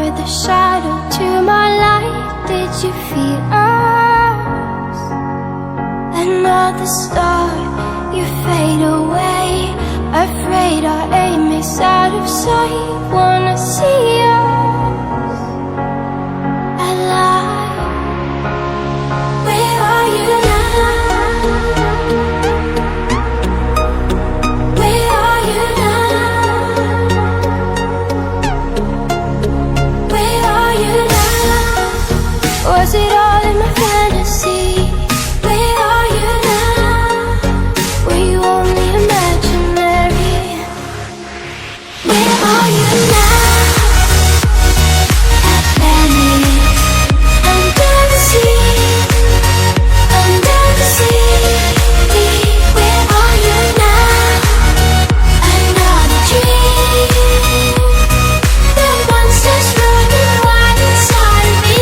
The shadow to my light, did you feel us? Another star, you fade away. Afraid our aim is out of sight. Wanna see us alive. Where are you now? Where are you now? Was it all in my fantasy? Where are you now? Were you only imaginary? Where are you now? Atlantis, under the sea, under the sea. Where are you now? Another dream. The monsters running wild inside of me.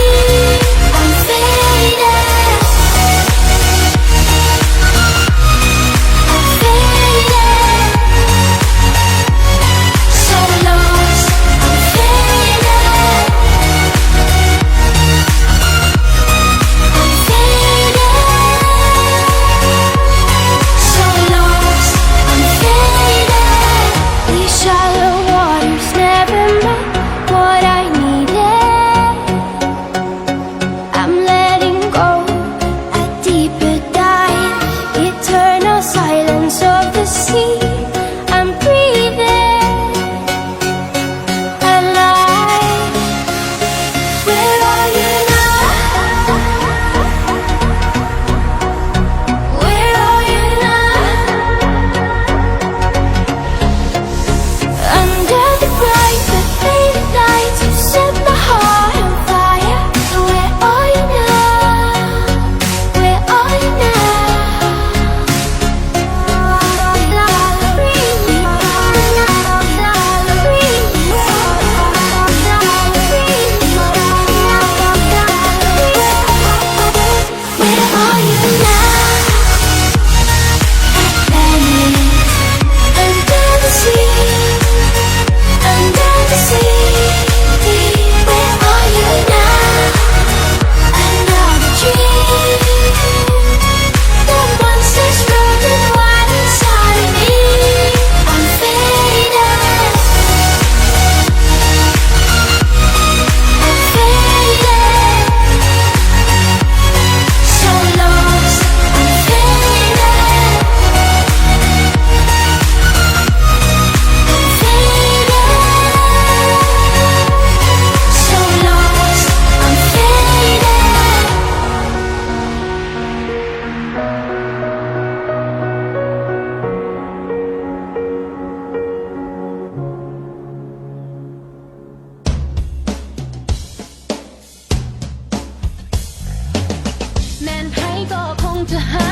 to hide